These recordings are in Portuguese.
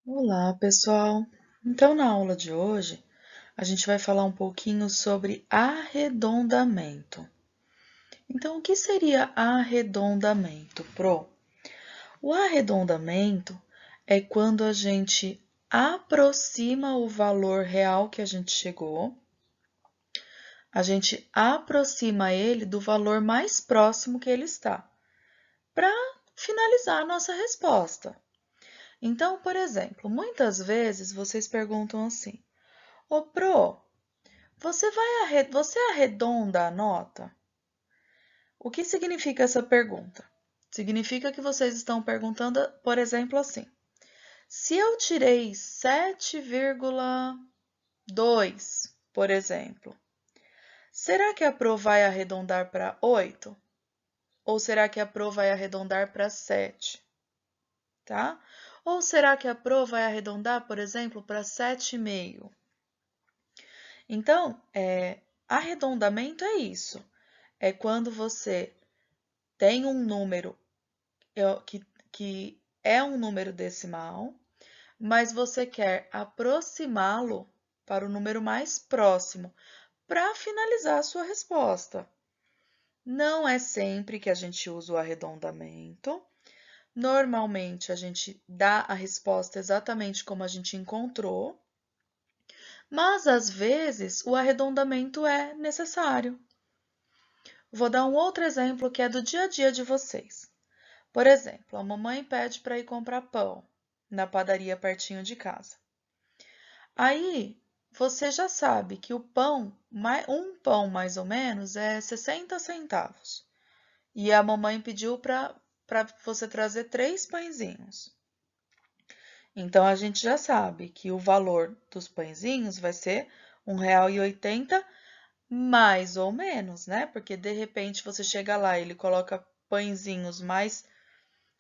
Olá, pessoal! Então, na aula de hoje, a gente vai falar um pouquinho sobre arredondamento. Então, o que seria arredondamento, Pro? O arredondamento é quando a gente aproxima o valor real que a gente chegou, a gente aproxima ele do valor mais próximo que ele está, para finalizar a nossa resposta. Então, por exemplo, muitas vezes vocês perguntam assim: Ô, Pro, você arredonda a nota? O que significa essa pergunta? Significa que vocês estão perguntando, por exemplo, assim: se eu tirei 7,2, por exemplo, será que a Pro vai arredondar para 8? Ou será que a Pro vai arredondar para 7? Tá? Ou será que a Pro vai arredondar, por exemplo, para 7,5? Então, arredondamento é isso. É quando você tem um número que é um número decimal, mas você quer aproximá-lo para o número mais próximo para finalizar a sua resposta. Não é sempre que a gente usa o arredondamento. Normalmente a gente dá a resposta exatamente como a gente encontrou, mas às vezes o arredondamento é necessário. Vou dar um outro exemplo que é do dia a dia de vocês. Por exemplo, a mamãe pede para ir comprar pão na padaria pertinho de casa. Aí você já sabe que o pão, um pão mais ou menos, é 60 centavos. E a mamãe pediu para você trazer 3 pãezinhos. Então a gente já sabe que o valor dos pãezinhos vai ser R$ 1,80 mais ou menos, né? Porque de repente você chega lá e ele coloca pãezinhos mais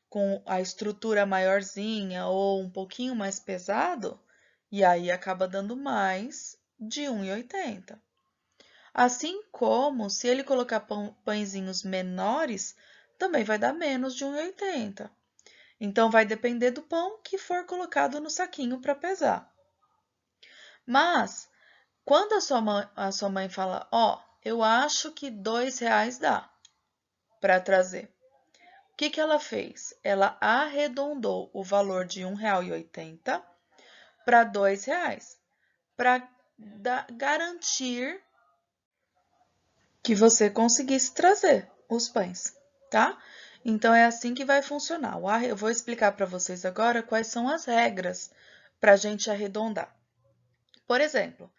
com a estrutura maiorzinha ou um pouquinho mais pesado, e aí acaba dando mais de 1,80. Assim como se ele colocar pãezinhos menores, também vai dar menos de 1,80. Então vai depender do pão que for colocado no saquinho para pesar. Mas quando a sua mãe fala, ó, eu acho que R$ 2 dá para trazer. O que que ela fez? Ela arredondou o valor de R$ 1,80 para R$ 2, para garantir que você conseguisse trazer os pães, tá? Então é assim que vai funcionar. Eu vou explicar para vocês agora quais são as regras para a gente arredondar. Por exemplo,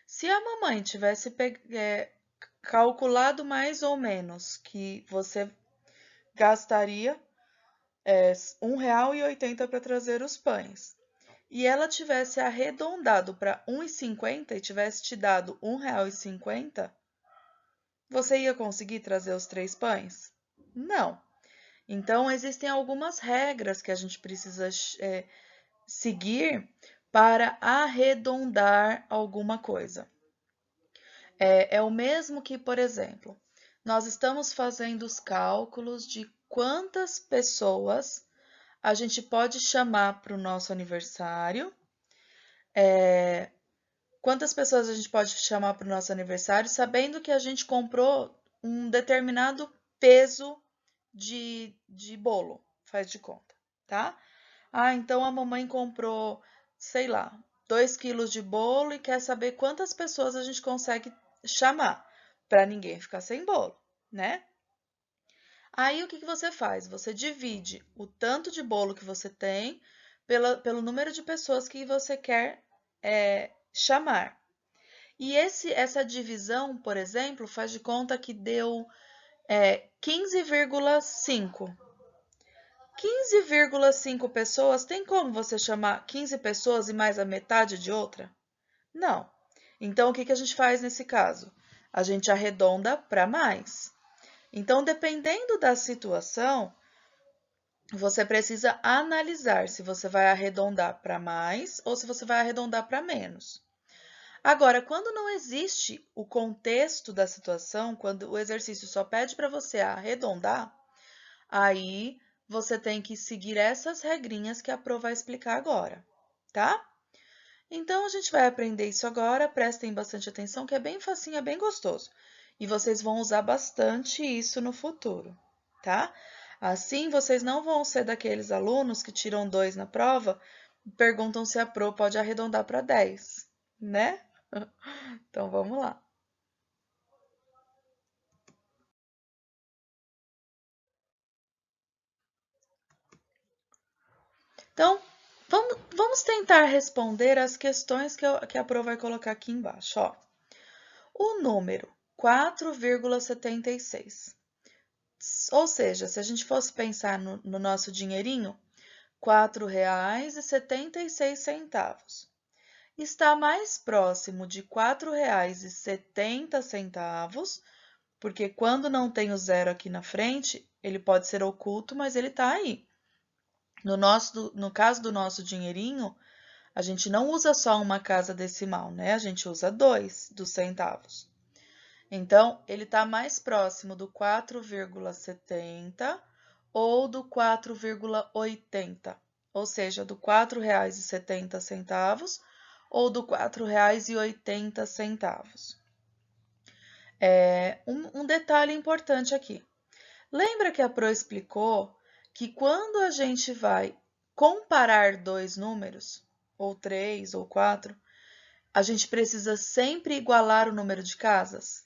se a mamãe tivesse calculado mais ou menos que você gastaria R$ 1,80 para trazer os pães, e ela tivesse arredondado para 1,50 e tivesse te dado R$ 1,50, você ia conseguir trazer os 3 pães? Não. Então, existem algumas regras que a gente precisa seguir para arredondar alguma coisa. É o mesmo que, por exemplo, nós estamos fazendo os cálculos de quantas pessoas a gente pode chamar para o nosso aniversário. Quantas pessoas a gente pode chamar para o nosso aniversário, sabendo que a gente comprou um determinado peso de bolo, faz de conta, tá? Ah, então a mamãe comprou, sei lá, 2 quilos de bolo e quer saber quantas pessoas a gente consegue chamar, para ninguém ficar sem bolo, né? Aí o que que você faz? Você divide o tanto de bolo que você tem pelo número de pessoas que você quer chamar. E essa divisão, por exemplo, faz de conta que deu 15,5. 15,5 pessoas, tem como você chamar 15 pessoas e mais a metade de outra? Não. Então, o que que a gente faz nesse caso? A gente arredonda para mais. Então, dependendo da situação, você precisa analisar se você vai arredondar para mais ou se você vai arredondar para menos. Agora, quando não existe o contexto da situação, quando o exercício só pede para você arredondar, aí você tem que seguir essas regrinhas que a Pro vai explicar agora. tá? Então, a gente vai aprender isso agora, prestem bastante atenção, que é bem facinho, é bem gostoso. E vocês vão usar bastante isso no futuro, tá? Assim, vocês não vão ser daqueles alunos que tiram 2 na prova e perguntam se a Pro pode arredondar para 10, né? Então, vamos lá. Então, vamos tentar responder as questões que a Pro vai colocar aqui embaixo, ó. O número 4,76. Ou seja, se a gente fosse pensar no nosso dinheirinho, R$ 4,76 está mais próximo de R$ 4,70, porque quando não tem o zero aqui na frente, ele pode ser oculto, mas ele está aí. No caso do nosso dinheirinho, a gente não usa só uma casa decimal, né? A gente usa 2 dos centavos. Então, ele está mais próximo do 4,70 ou do 4,80, ou seja, do R$ 4,70 ou do R$ 4,80. Um detalhe importante aqui. Lembra que a Pro explicou que quando a gente vai comparar dois números, ou 3 ou 4, a gente precisa sempre igualar o número de casas?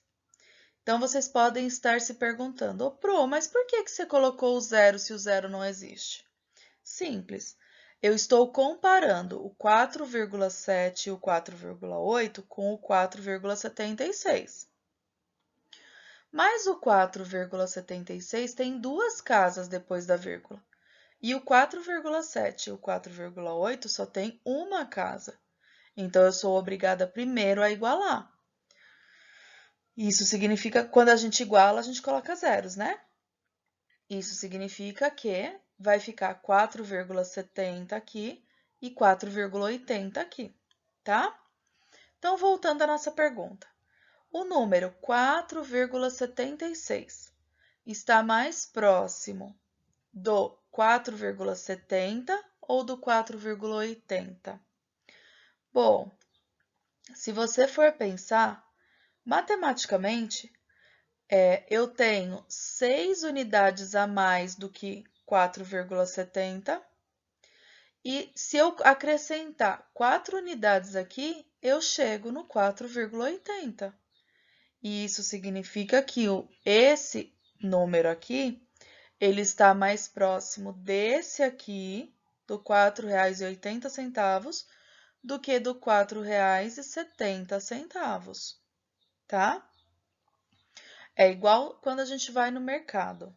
Então, vocês podem estar se perguntando, Pro, mas por que você colocou o zero se o zero não existe? Simples. Eu estou comparando o 4,7 e o 4,8 com o 4,76. Mas o 4,76 tem duas casas depois da vírgula. E o 4,7 e o 4,8 só tem uma casa. Então, eu sou obrigada primeiro a igualar. Isso significa, quando a gente iguala, a gente coloca zeros, né? Isso significa que vai ficar 4,70 aqui e 4,80 aqui, tá? Então, voltando à nossa pergunta. O número 4,76 está mais próximo do 4,70 ou do 4,80? Bom, se você for pensar, matematicamente, eu tenho 6 unidades a mais do que 4,70 e se eu acrescentar 4 unidades aqui, eu chego no 4,80. E isso significa que esse número aqui, ele está mais próximo desse aqui, do R$ 4,80, do que do R$ 4,70, tá? É igual quando a gente vai no mercado.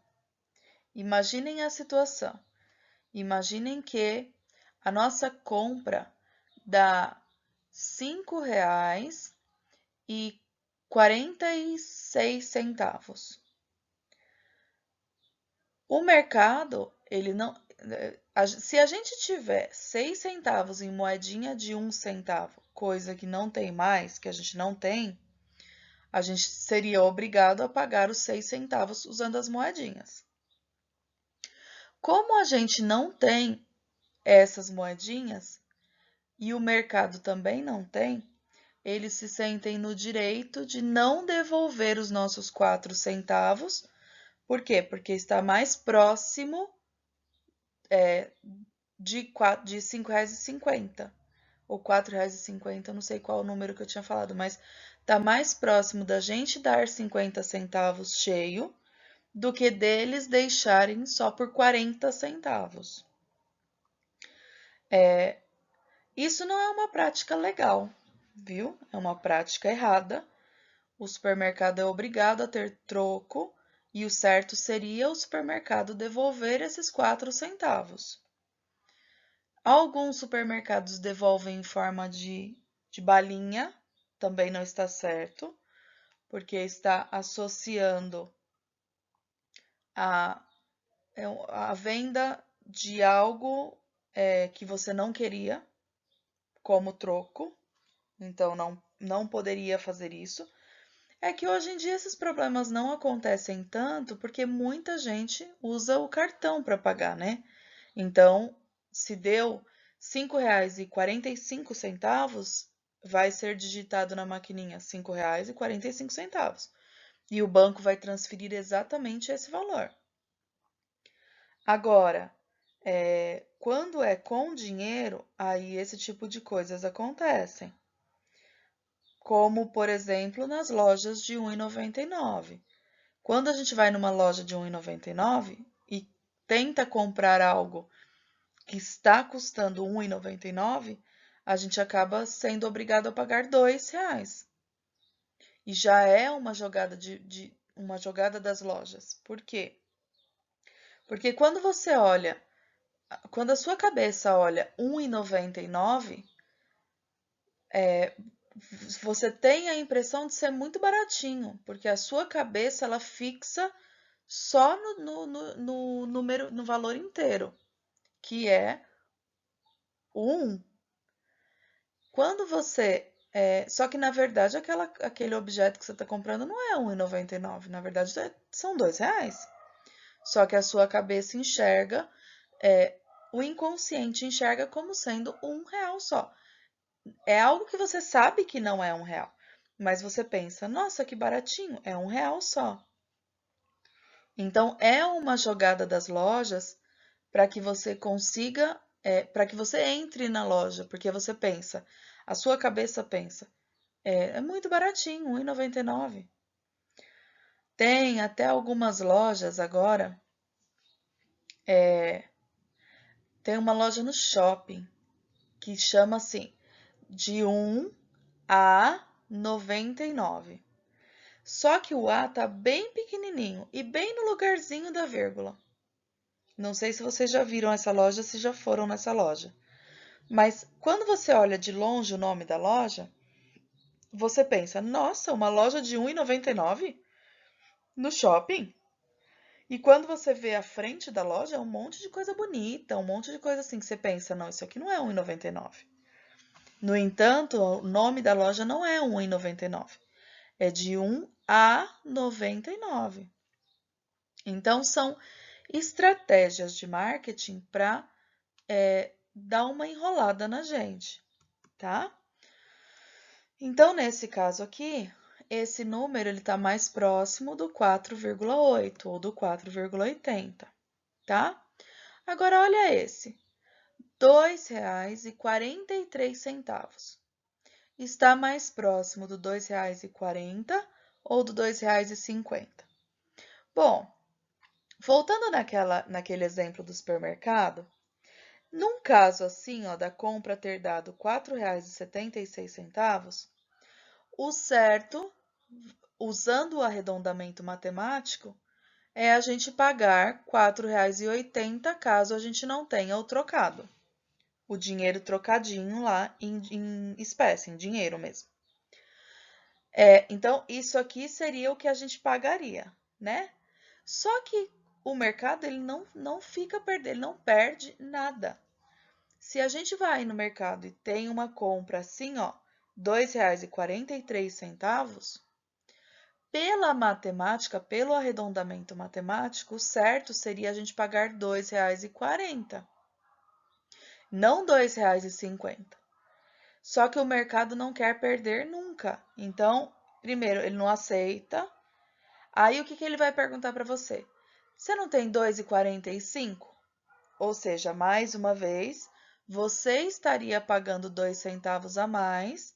Imaginem a situação. Imaginem que a nossa compra dá R$ 5,46. O mercado, ele não. Se a gente tiver 6 centavos em moedinha de 1 centavo, coisa que não tem mais, que a gente não tem, a gente seria obrigado a pagar os 6 centavos usando as moedinhas. Como a gente não tem essas moedinhas e o mercado também não tem, eles se sentem no direito de não devolver os nossos 4 centavos. Por quê? Porque está mais próximo de R$ 5,50 ou R$ 4,50, não sei qual o número que eu tinha falado, mas está mais próximo da gente dar 50 centavos cheio do que deles deixarem só por 40 centavos. Isso não é uma prática legal, viu? É uma prática errada. O supermercado é obrigado a ter troco e o certo seria o supermercado devolver esses 4 centavos. Alguns supermercados devolvem em forma de balinha, também não está certo, porque está associando a venda de algo que você não queria como troco, então não poderia fazer isso. É que hoje em dia esses problemas não acontecem tanto porque muita gente usa o cartão para pagar, né? Então, se deu R$ 5,45 vai ser digitado na maquininha R$ 5,45. E o banco vai transferir exatamente esse valor. Agora, quando é com dinheiro, aí esse tipo de coisas acontecem. Como, por exemplo, nas lojas de R$ 1,99. Quando a gente vai numa loja de R$ 1,99 e tenta comprar algo que está custando R$ 1,99, a gente acaba sendo obrigado a pagar R$ 2. E já é uma jogada uma jogada das lojas. Por quê? Porque quando a sua cabeça olha R$ 1,99, você tem a impressão de ser muito baratinho, porque a sua cabeça ela fixa só no número, no valor inteiro, que é o 1. Quando você. Só que na verdade aquele objeto que você está comprando não é R$ 1,99, na verdade são R$ 2. Só que a sua cabeça enxerga, o inconsciente enxerga como sendo R$ 1 só. É algo que você sabe que não é R$ 1, mas você pensa, nossa, que baratinho, é R$ 1 só. Então, é uma jogada das lojas para que você consiga, para que você entre na loja, porque você pensa, a sua cabeça pensa, é muito baratinho, R$ 1,99. Tem até algumas lojas agora, tem uma loja no shopping que chama assim, de 1 a 99. Só que o A tá bem pequenininho e bem no lugarzinho da vírgula. Não sei se vocês já viram essa loja, se já foram nessa loja. Mas quando você olha de longe o nome da loja, você pensa, nossa, uma loja de R$ 1,99 no shopping? E quando você vê a frente da loja, é um monte de coisa bonita, um monte de coisa assim que você pensa, não, isso aqui não é R$ 1,99. No entanto, o nome da loja não é R$ 1,99. É de 1 a 99. Então, são estratégias de marketing para dar uma enrolada na gente, tá? Então, nesse caso aqui, esse número ele está mais próximo do 4,8 ou do 4,80, tá? Agora, olha esse, R$ 2,43. Está mais próximo do R$ 2,40 ou do R$ 2,50? Bom, voltando naquele exemplo do supermercado, num caso assim, ó, da compra ter dado R$ 4,76, o certo, usando o arredondamento matemático, é a gente pagar R$ 4,80 caso a gente não tenha o trocado. O dinheiro trocadinho lá em espécie, em dinheiro mesmo. Então, isso aqui seria o que a gente pagaria, né? Só que o mercado ele não fica perdendo, ele não perde nada. Se a gente vai no mercado e tem uma compra assim, ó, R$ 2,43, pela matemática, pelo arredondamento matemático, o certo seria a gente pagar R$ 2,40, não R$ 2,50. Só que o mercado não quer perder nunca. Então, primeiro, ele não aceita. Aí, o que ele vai perguntar para você? Você não tem 2,45? Ou seja, mais uma vez, você estaria pagando 2 centavos a mais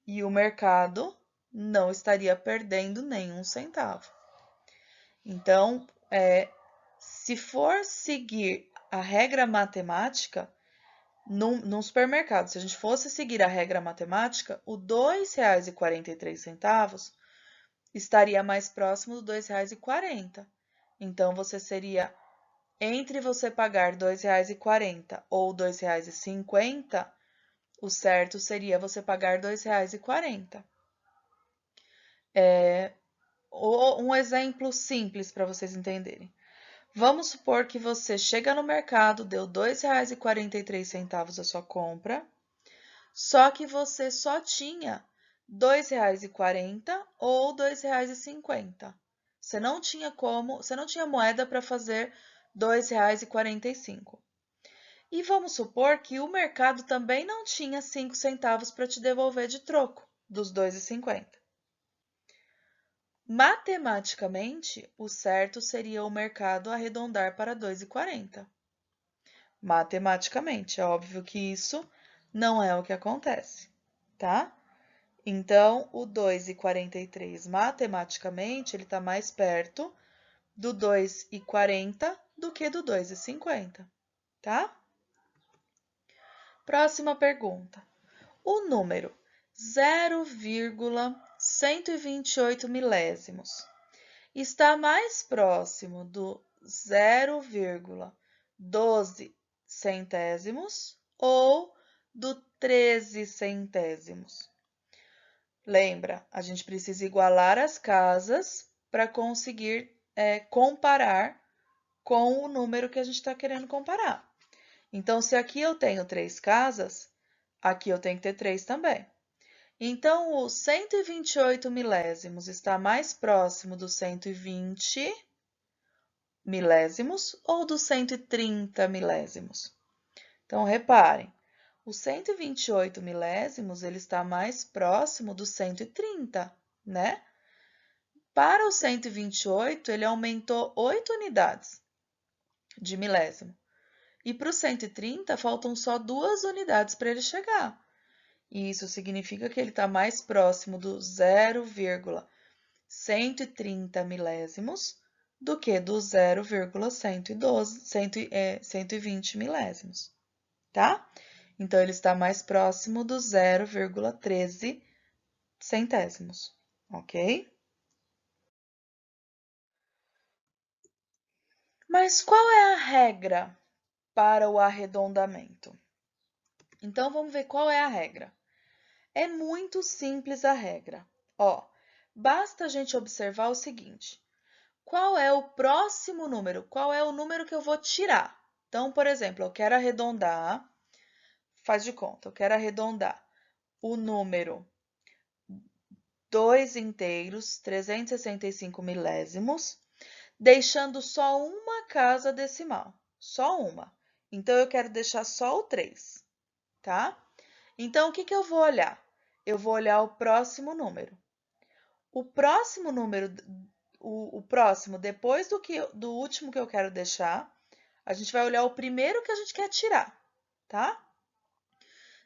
e o mercado não estaria perdendo nenhum centavo. Então, se for seguir a regra matemática, num supermercado, se a gente fosse seguir a regra matemática, o R$ 2,43 estaria mais próximo do R$ 2,40. Então, você seria, entre você pagar R$ 2,40 ou R$ 2,50, o certo seria você pagar R$ 2,40. Um exemplo simples para vocês entenderem. Vamos supor que você chega no mercado, deu R$ 2,43 a sua compra, só que você só tinha R$ 2,40 ou R$ 2,50. Você não tinha moeda para fazer R$ 2,45. E vamos supor que o mercado também não tinha 5 centavos para te devolver de troco dos 2,50. Matematicamente, o certo seria o mercado arredondar para 2,40. Matematicamente, é óbvio que isso não é o que acontece, tá? Então, o 2,43 matematicamente, ele está mais perto do 2,40 do que do 2,50, tá? Próxima pergunta. O número 0,128 milésimos está mais próximo do 0,12 centésimos ou do 13 centésimos? Lembra, a gente precisa igualar as casas para conseguir comparar com o número que a gente está querendo comparar. Então, se aqui eu tenho 3 casas, aqui eu tenho que ter 3 também. Então, o 128 milésimos está mais próximo do 120 milésimos ou do 130 milésimos? Então, reparem, o 128 milésimos ele está mais próximo do 130, né? Para o 128, ele aumentou 8 unidades de milésimo. E para o 130, faltam só 2 unidades para ele chegar. E isso significa que ele está mais próximo do 0,130 milésimos do que do 0,120 milésimos, tá? Então, ele está mais próximo do 0,13 centésimos, ok? Mas qual é a regra para o arredondamento? Então, vamos ver qual é a regra. É muito simples a regra. Ó, basta a gente observar o seguinte. Qual é o próximo número? Qual é o número que eu vou tirar? Então, por exemplo, eu quero arredondar, faz de conta, eu quero arredondar o número 2 inteiros, 365 milésimos, deixando só uma casa decimal, só uma. Então, eu quero deixar só o 3, tá? Então, o que eu vou olhar? Eu vou olhar o próximo número. O próximo número, o próximo, depois do último que eu quero deixar, a gente vai olhar o primeiro que a gente quer tirar, tá?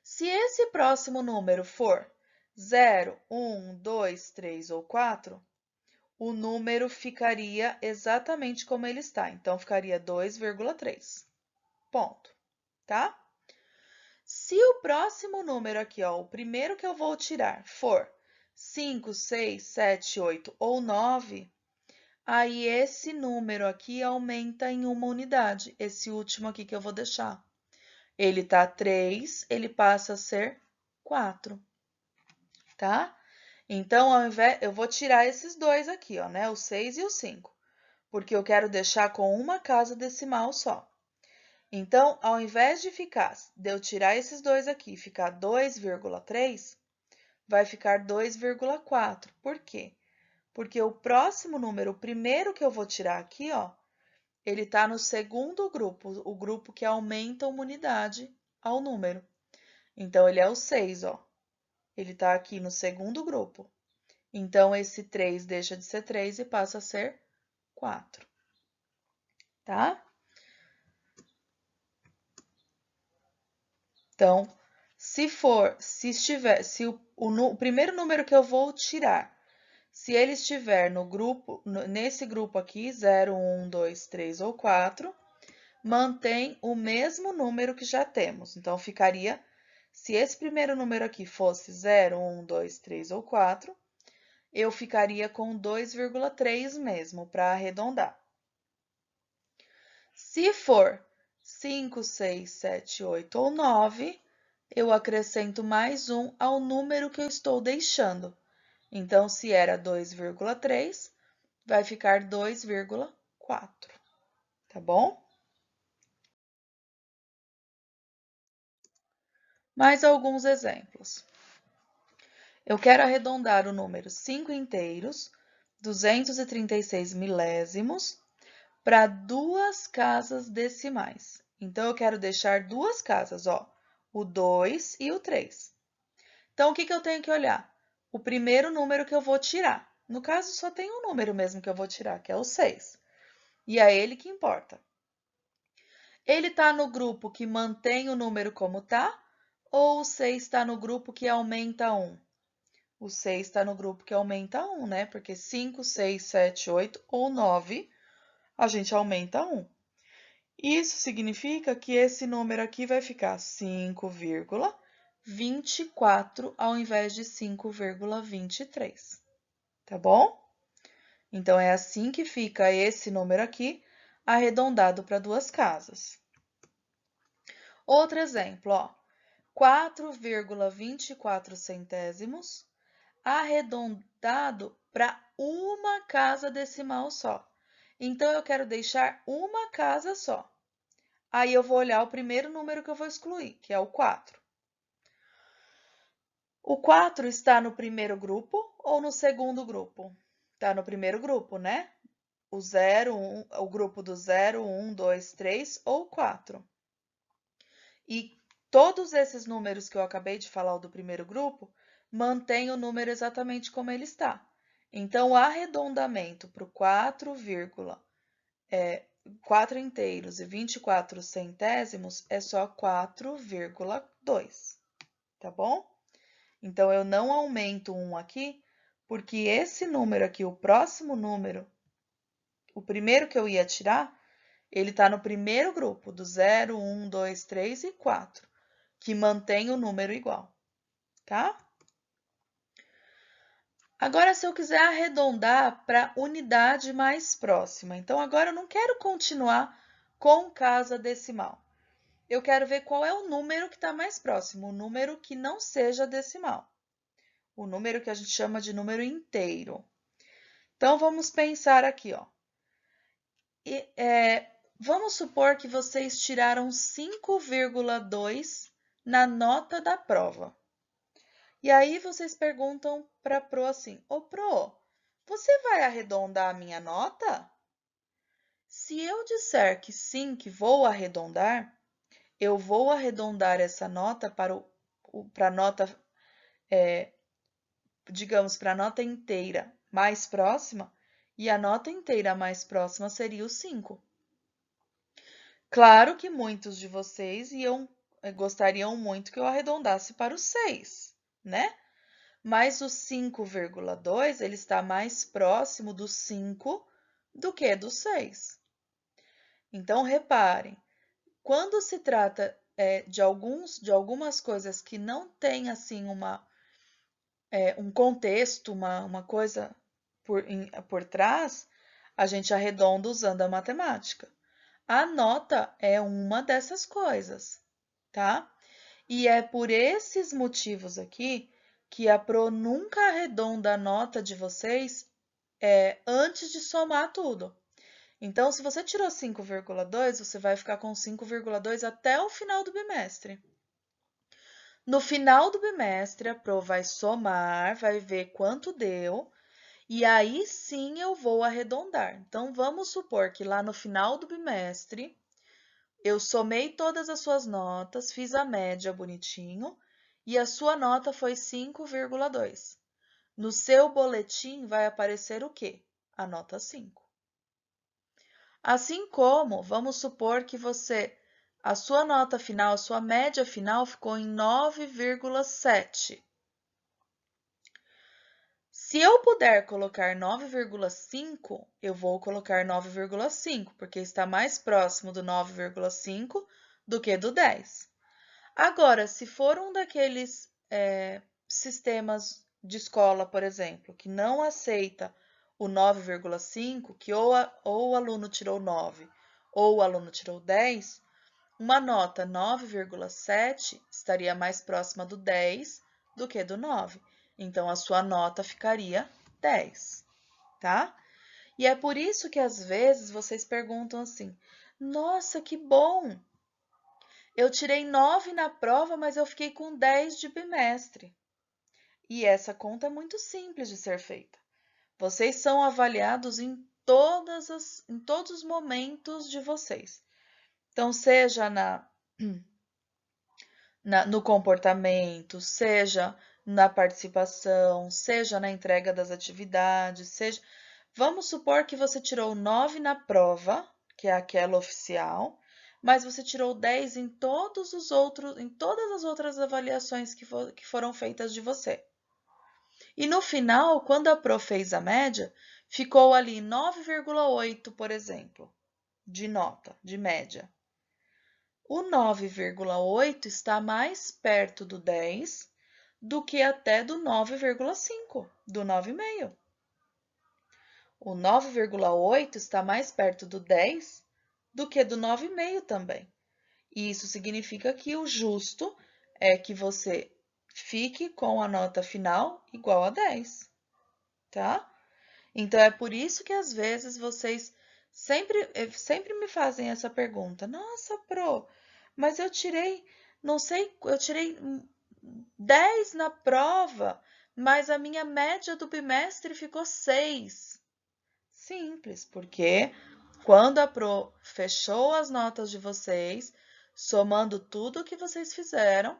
Se esse próximo número for 0, 1, 2, 3 ou 4, o número ficaria exatamente como ele está. Então, ficaria 2,3. Ponto, tá? Se o próximo número aqui, ó, o primeiro que eu vou tirar, for 5, 6, 7, 8 ou 9, aí esse número aqui aumenta em uma unidade, esse último aqui que eu vou deixar. Ele tá 3, ele passa a ser 4, tá? Então, ao invés, eu vou tirar esses dois aqui, ó, né? O 6 e o 5, porque eu quero deixar com uma casa decimal só. Então, ao invés de eu tirar esses dois aqui e ficar 2,3, vai ficar 2,4. Por quê? Porque o próximo número, o primeiro que eu vou tirar aqui, ó, ele está no segundo grupo, o grupo que aumenta uma unidade ao número. Então, ele é o 6, ó. Ele está aqui no segundo grupo. Então, esse 3 deixa de ser 3 e passa a ser 4. Tá? Então, se o primeiro número que eu vou tirar, se ele estiver nesse grupo aqui, 0, 1, 2, 3 ou 4, mantém o mesmo número que já temos. Então, ficaria, se esse primeiro número aqui fosse 0, 1, 2, 3 ou 4, eu ficaria com 2,3 mesmo, para arredondar. Se for 5, 6, 7, 8 ou 9, eu acrescento mais um ao número que eu estou deixando. Então, se era 2,3, vai ficar 2,4, tá bom? Mais alguns exemplos. Eu quero arredondar o número 5 inteiros, 236 milésimos, para 2 casas decimais. Então, eu quero deixar duas casas, ó, o 2 e o 3. Então, o que eu tenho que olhar? O primeiro número que eu vou tirar. No caso, só tem um número mesmo que eu vou tirar, que é o 6. E é ele que importa. Ele está no grupo que mantém o número como está, ou o 6 está no grupo que aumenta 1? O 6 está no grupo que aumenta 1, né? Porque 5, 6, 7, 8 ou 9, a gente aumenta 1. Isso significa que esse número aqui vai ficar 5,24 ao invés de 5,23. Tá bom? Então, é assim que fica esse número aqui, arredondado para duas casas. Outro exemplo, ó, 4,24 centésimos arredondado para uma casa decimal só. Então, eu quero deixar uma casa só. Aí, eu vou olhar o primeiro número que eu vou excluir, que é o 4. O 4 está no primeiro grupo ou no segundo grupo? Está no primeiro grupo, né? O 0, 1, o grupo do 0, 1, 2, 3 ou 4. E todos esses números que eu acabei de falar do primeiro grupo, mantém o número exatamente como ele está. Então, o arredondamento para o 4 inteiros e 24 centésimos é só 4,2, tá bom? Então, eu não aumento 1 aqui, porque esse número aqui, o próximo número, o primeiro que eu ia tirar, ele está no primeiro grupo, do 0, 1, 2, 3 e 4, que mantém o número igual, tá? Agora, se eu quiser arredondar para unidade mais próxima, então agora eu não quero continuar com casa decimal. Eu quero ver qual é o número que está mais próximo, o número que não seja decimal. O número que a gente chama de número inteiro. Então, vamos pensar aqui, ó. Vamos supor que vocês tiraram 5,2 na nota da prova. E aí vocês perguntam para a Pro assim: Ô Pro, você vai arredondar a minha nota? Se eu disser que sim, que vou arredondar, eu vou arredondar essa nota para a nota, digamos, para a nota inteira mais próxima, e a nota inteira mais próxima seria o 5. Claro que muitos de vocês gostariam muito que eu arredondasse para o 6, né? Mas o 5,2 ele está mais próximo do 5 do que do 6. Então, reparem, quando se trata de algumas coisas que não têm assim um contexto, uma coisa por trás, a gente arredonda usando a matemática. A nota é uma dessas coisas, tá? E é por esses motivos aqui que a Pro nunca arredonda a nota de vocês antes de somar tudo. Então, se você tirou 5,2, você vai ficar com 5,2 até o final do bimestre. No final do bimestre, a Pro vai somar, vai ver quanto deu, e aí sim eu vou arredondar. Então, vamos supor que lá no final do bimestre, eu somei todas as suas notas, fiz a média bonitinho, e a sua nota foi 5,2. No seu boletim vai aparecer o quê? A nota 5. Assim como, vamos supor que a sua nota final, a sua média final ficou em 9,7. Se eu puder colocar 9,5, eu vou colocar 9,5, porque está mais próximo do 9,5 do que do 10. Agora, se for um daqueles sistemas de escola, por exemplo, que não aceita o 9,5, que ou o aluno tirou 9 ou o aluno tirou 10, uma nota 9,7 estaria mais próxima do 10 do que do 9. Então, a sua nota ficaria 10, tá? E é por isso que às vezes vocês perguntam assim: nossa, que bom! Eu tirei 9 na prova, mas eu fiquei com 10 de bimestre. E essa conta é muito simples de ser feita. Vocês são avaliados em todos os momentos de vocês. Então, seja no comportamento, seja na participação, seja na entrega das atividades, seja. Vamos supor que você tirou 9 na prova, que é aquela oficial, mas você tirou 10 em todos os outros, em todas as outras avaliações que foram feitas de você. E no final, quando a prof fez a média, ficou ali 9,8, por exemplo, de nota, de média. O 9,8 está mais perto do 10 do que até do 9,5, do 9,5. O 9,8 está mais perto do 10 do que do 9,5 também. E isso significa que o justo é que você fique com a nota final igual a 10, tá? Então, é por isso que às vezes vocês sempre me fazem essa pergunta. Nossa, Pro, mas eu tirei, não sei, eu tirei 10 na prova, mas a minha média do bimestre ficou 6. Simples, porque quando a Pro fechou as notas de vocês, somando tudo o que vocês fizeram,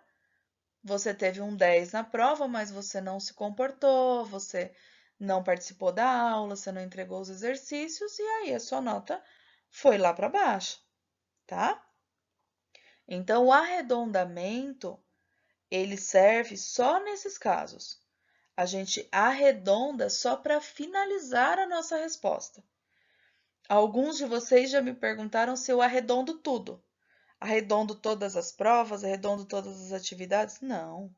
você teve um 10 na prova, mas você não se comportou, você não participou da aula, você não entregou os exercícios, e aí a sua nota foi lá para baixo, tá? Então, o arredondamento, ele serve só nesses casos. A gente arredonda só para finalizar a nossa resposta. Alguns de vocês já me perguntaram se eu arredondo tudo. Arredondo todas as provas, arredondo todas as atividades? Não,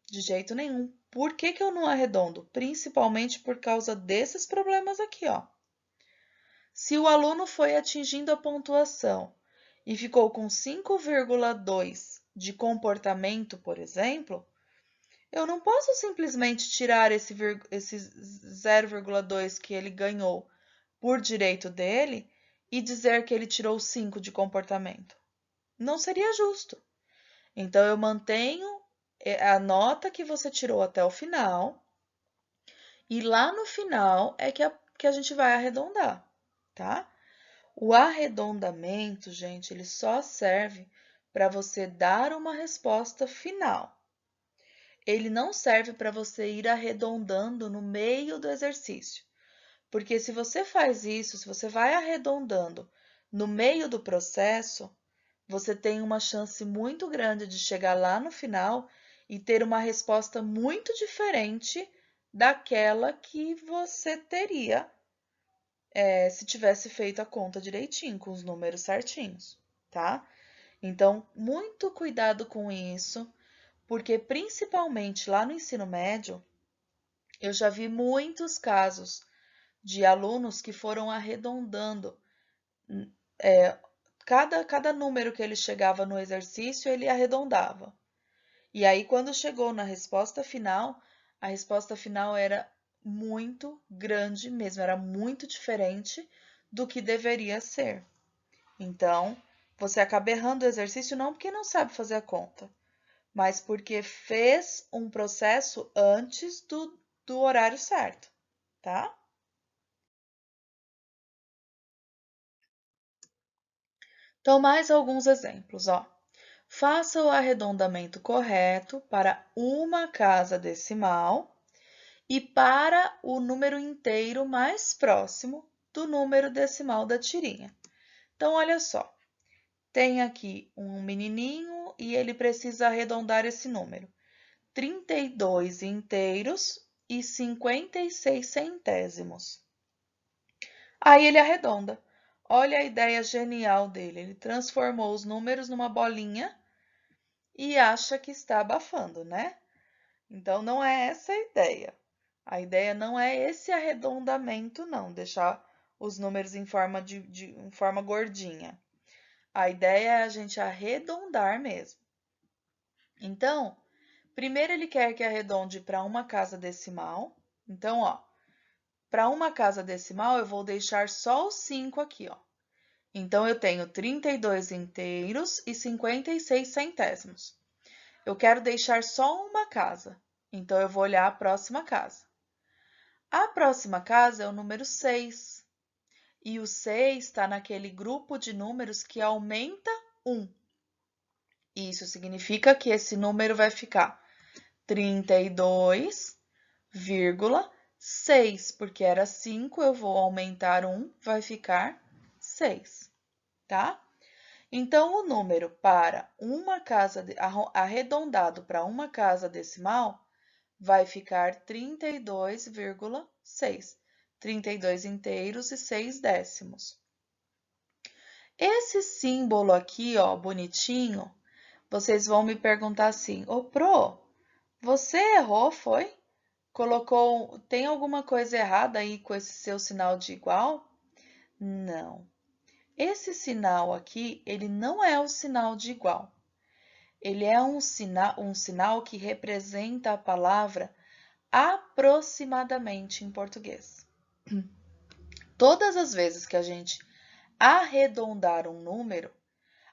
de jeito nenhum. Por que que eu não arredondo? Principalmente por causa desses problemas aqui, ó. Se o aluno foi atingindo a pontuação e ficou com 5,2 de comportamento, por exemplo, eu não posso simplesmente tirar esse 0,2 que ele ganhou por direito dele e dizer que ele tirou 5 de comportamento. Não seria justo. Então, eu mantenho a nota que você tirou até o final e lá no final é que a gente vai arredondar, tá? O arredondamento, gente, ele só serve para você dar uma resposta final. Ele não serve para você ir arredondando no meio do exercício. Porque se você faz isso, se você vai arredondando no meio do processo, você tem uma chance muito grande de chegar lá no final e ter uma resposta muito diferente daquela que você teria se tivesse feito a conta direitinho, com os números certinhos, tá? Então, muito cuidado com isso, porque principalmente lá no ensino médio, eu já vi muitos casos de alunos que foram arredondando. Cada número que ele chegava no exercício, ele arredondava. E aí, quando chegou na resposta final, a resposta final era muito grande mesmo, era muito diferente do que deveria ser. Então, você acaba errando o exercício não porque não sabe fazer a conta, mas porque fez um processo antes do horário certo, tá? Então, mais alguns exemplos, ó. Faça o arredondamento correto para uma casa decimal e para o número inteiro mais próximo do número decimal da tirinha. Então, olha só, tem aqui um menininho e ele precisa arredondar esse número. 32 inteiros e 56 centésimos. Aí ele arredonda. Olha a ideia genial dele. Ele transformou os números numa bolinha e acha que está abafando, né? Então, não é essa a ideia. A ideia não é esse arredondamento, não, deixar os números em forma em forma gordinha. A ideia é a gente arredondar mesmo. Então, primeiro ele quer que arredonde para uma casa decimal. Então, ó, para uma casa decimal eu vou deixar só os 5 aqui, ó. Então, eu tenho 32 inteiros e 56 centésimos. Eu quero deixar só uma casa, então eu vou olhar a próxima casa. A próxima casa é o número 6. E o 6 está naquele grupo de números que aumenta 1. Isso significa que esse número vai ficar 32,6, porque era 5, eu vou aumentar 1, vai ficar 6, tá? Então, o número para uma casa, arredondado para uma casa decimal, vai ficar 32,6. 32 inteiros e 6 décimos. Esse símbolo aqui, ó, bonitinho, vocês vão me perguntar assim, ô Pro, você errou, foi? Tem alguma coisa errada aí com esse seu sinal de igual? Não. Esse sinal aqui, ele não é o sinal de igual. Ele é um sinal que representa a palavra aproximadamente em português. Todas as vezes que a gente arredondar um número,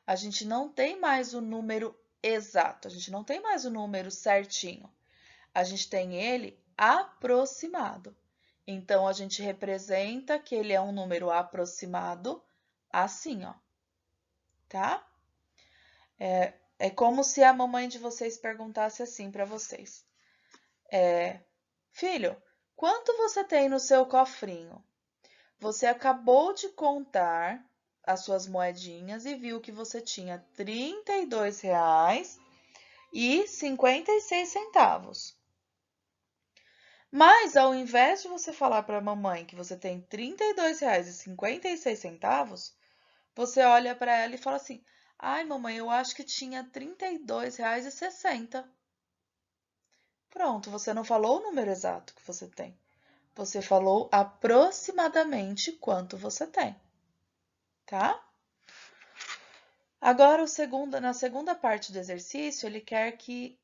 a gente não tem mais o número exato, a gente não tem mais o número certinho. A gente tem ele aproximado. Então, a gente representa que ele é um número aproximado assim, ó. Tá? É como se a mamãe de vocês perguntasse assim para vocês. Filho, quanto você tem no seu cofrinho? Você acabou de contar as suas moedinhas e viu que você tinha R$ 32,56. Mas, ao invés de você falar para a mamãe que você tem R$ 32,56, você olha para ela e fala assim, ai, mamãe, eu acho que tinha R$ 32,60. Pronto, você não falou o número exato que você tem. Você falou aproximadamente quanto você tem, tá? Agora, na segunda parte do exercício, ele quer que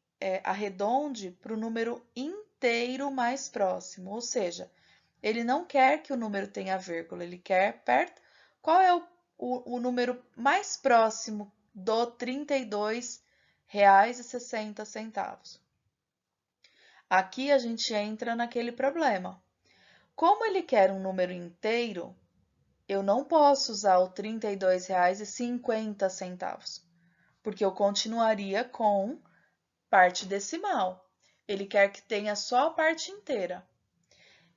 arredonde para o número inteiro mais próximo, ou seja, ele não quer que o número tenha vírgula, ele quer perto. Qual é o número mais próximo do R$ 32,60? Aqui a gente entra naquele problema. Como ele quer um número inteiro, eu não posso usar o R$ 32,50, porque eu continuaria com parte decimal. Ele quer que tenha só a parte inteira.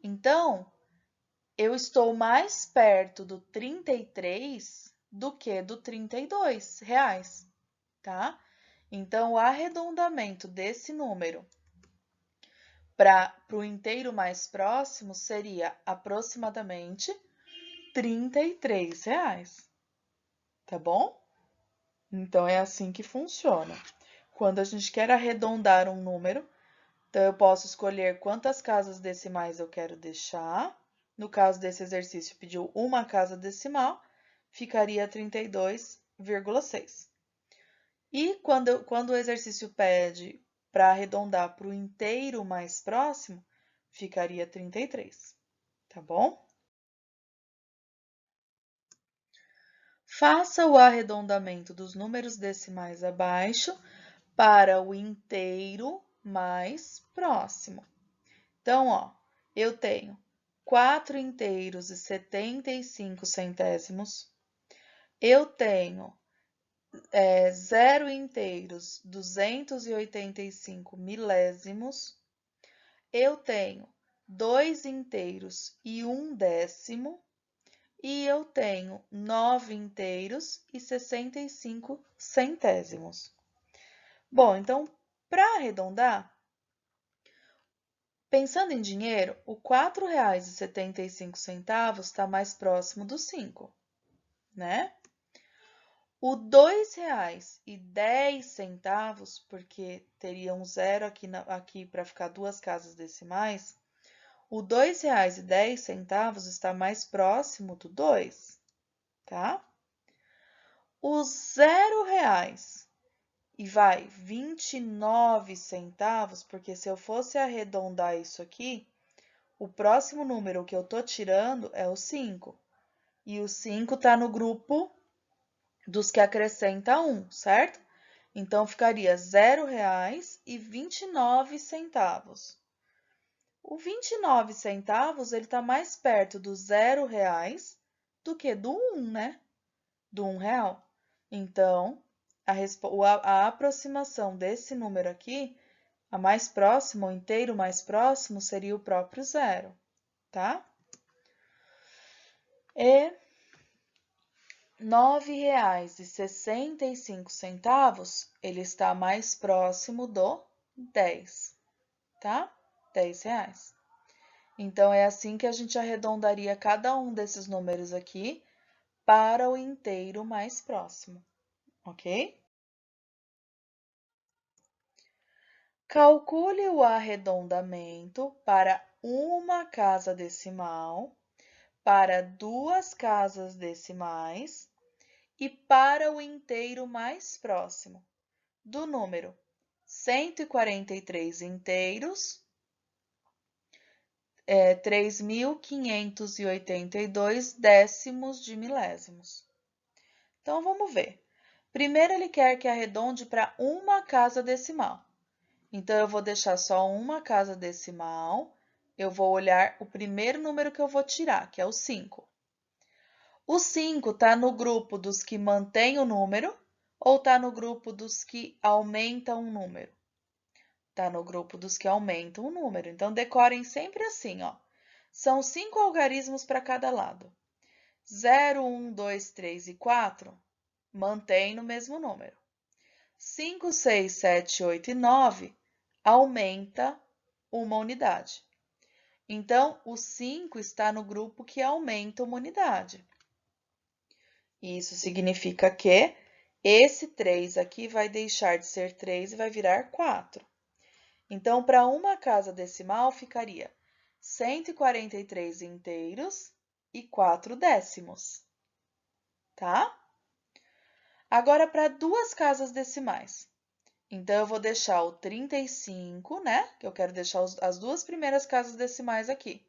Então, eu estou mais perto do 33 do que do R$ 32, tá? Então, o arredondamento desse número para o inteiro mais próximo seria aproximadamente R$ 33, tá bom? Então, é assim que funciona. Quando a gente quer arredondar um número, então eu posso escolher quantas casas decimais eu quero deixar. No caso desse exercício, pediu uma casa decimal, ficaria 32,6. E quando o exercício pede para arredondar para o inteiro mais próximo, ficaria 33, tá bom? Faça o arredondamento dos números decimais abaixo para o inteiro mais próximo. Então, ó, eu tenho 4 inteiros e 75 centésimos. Eu tenho 0 inteiros, 285 milésimos. Eu tenho 2 inteiros e 1 décimo. E eu tenho 9 inteiros e 65 centésimos. Bom, então, para arredondar, pensando em dinheiro, o R$ 4,75 está mais próximo do 5, né? O R$ 2,10, porque teria um zero aqui para ficar duas casas decimais, o R$ 2,10 está mais próximo do 2, tá? Os R$ 0,29, porque se eu fosse arredondar isso aqui, o próximo número que eu tô tirando é o 5. E o 5 está no grupo dos que acrescenta 1, certo? Então, ficaria R$ 0,29. O 29 centavos, ele está mais perto do R$ 0 do que do 1, né? Do R$1. Então, a aproximação desse número aqui, a mais próxima, o inteiro mais próximo, seria o próprio zero, tá? E R$9,65, ele está mais próximo do 10, tá? R$10. Então, é assim que a gente arredondaria cada um desses números aqui para o inteiro mais próximo, ok? Calcule o arredondamento para uma casa decimal, para duas casas decimais e para o inteiro mais próximo do número 143 inteiros, 3.582 décimos de milésimos. Então, vamos ver. Primeiro, ele quer que arredonde para uma casa decimal. Então, eu vou deixar só uma casa decimal. Eu vou olhar o primeiro número que eu vou tirar, que é o 5. O 5 está no grupo dos que mantém o número ou está no grupo dos que aumentam o número? Está no grupo dos que aumentam o número. Então, decorem sempre assim, ó. São 5 algarismos para cada lado. 0, 1, 2, 3 e 4 mantém no mesmo número. 5, 6, 7, 8 e 9 aumenta uma unidade. Então, o 5 está no grupo que aumenta uma unidade. Isso significa que esse 3 aqui vai deixar de ser 3 e vai virar 4. Então, para uma casa decimal, ficaria 143 inteiros e 4 décimos, tá? Agora, para duas casas decimais. Então, eu vou deixar o 35, né? Que eu quero deixar as duas primeiras casas decimais aqui.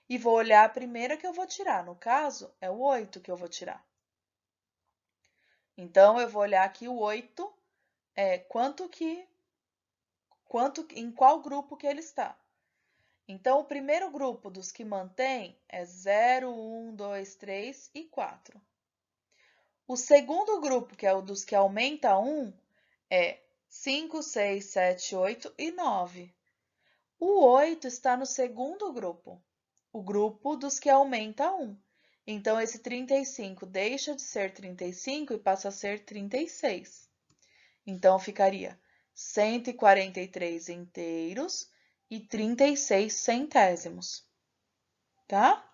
E vou olhar a primeira que eu vou tirar. No caso, é o 8 que eu vou tirar. Então, eu vou olhar aqui o 8, em qual grupo que ele está. Então, o primeiro grupo dos que mantém é 0, 1, 2, 3 e 4. O segundo grupo, que é o dos que aumenta 1, é 5, 6, 7, 8 e 9. O 8 está no segundo grupo, o grupo dos que aumenta 1. Então, esse 35 deixa de ser 35 e passa a ser 36. Então, ficaria 143 inteiros e 36 centésimos, tá?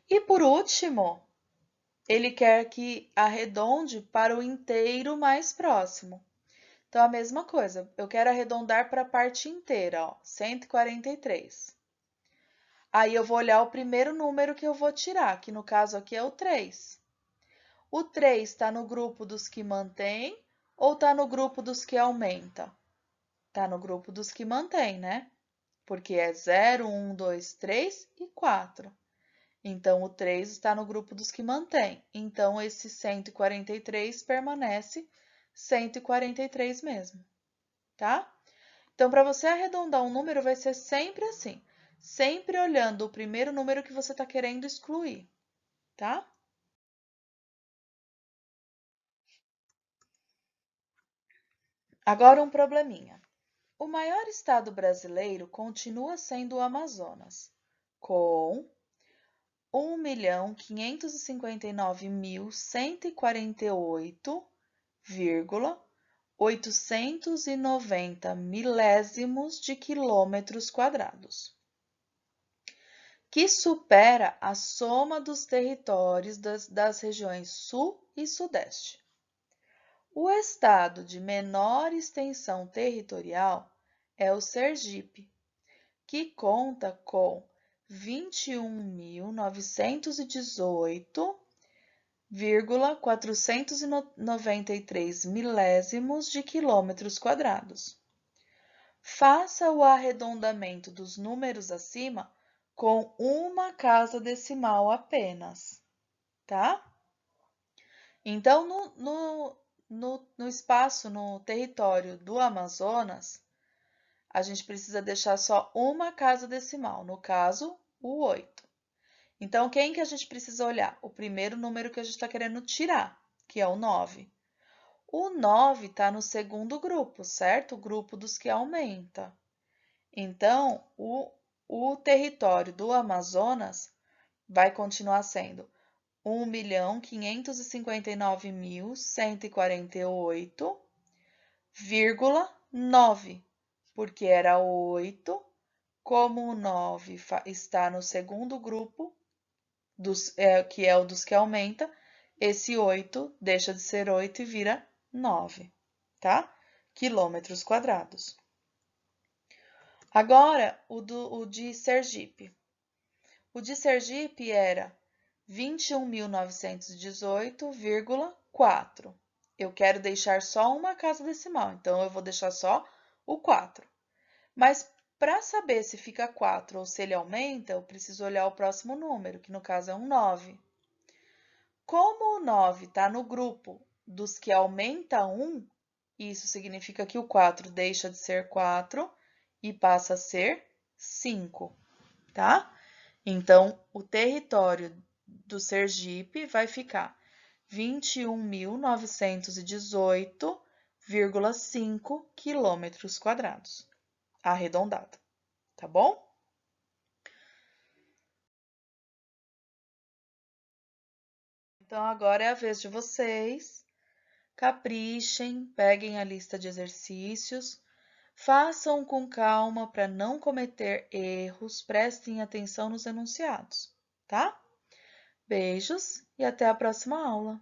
E por último, ele quer que arredonde para o inteiro mais próximo. Então, a mesma coisa, eu quero arredondar para a parte inteira, ó, 143. Aí, eu vou olhar o primeiro número que eu vou tirar, que no caso aqui é o 3. O 3 está no grupo dos que mantém ou está no grupo dos que aumenta? Está no grupo dos que mantém, né? Porque é 0, 1, 2, 3 e 4. Então, o 3 está no grupo dos que mantém. Então, esse 143 permanece 143 mesmo, tá? Então, para você arredondar um número, vai ser sempre assim. Sempre olhando o primeiro número que você está querendo excluir, tá? Agora um probleminha. O maior estado brasileiro continua sendo o Amazonas, com 1.559.148,890 milésimos de quilômetros quadrados, que supera a soma dos territórios das regiões Sul e Sudeste. O estado de menor extensão territorial é o Sergipe, que conta com 21.918,493 milésimos de quilômetros quadrados. Faça o arredondamento dos números acima com uma casa decimal apenas, tá? Então, no espaço, no território do Amazonas, a gente precisa deixar só uma casa decimal, no caso, o 8. Então, quem que a gente precisa olhar? O primeiro número que a gente está querendo tirar, que é o 9. O 9 está no segundo grupo, certo? O grupo dos que aumenta. Então, o território do Amazonas vai continuar sendo 1.599.148,9, porque era 8. Como o 9 está no segundo grupo, que é o dos que aumenta, esse 8 deixa de ser 8 e vira 9, tá? Quilômetros quadrados. Agora, o de Sergipe. O de Sergipe era 21.918,4. Eu quero deixar só uma casa decimal, então eu vou deixar só o 4. Mas para saber se fica 4 ou se ele aumenta, eu preciso olhar o próximo número, que no caso é um 9. Como o 9 está no grupo dos que aumenta 1, isso significa que o 4 deixa de ser 4 e passa a ser 5, tá? Então, o território do Sergipe vai ficar 21.918,5 quilômetros quadrados, arredondado, tá bom? Então, agora é a vez de vocês. Caprichem, peguem a lista de exercícios, façam com calma para não cometer erros, prestem atenção nos enunciados, tá? Beijos e até a próxima aula!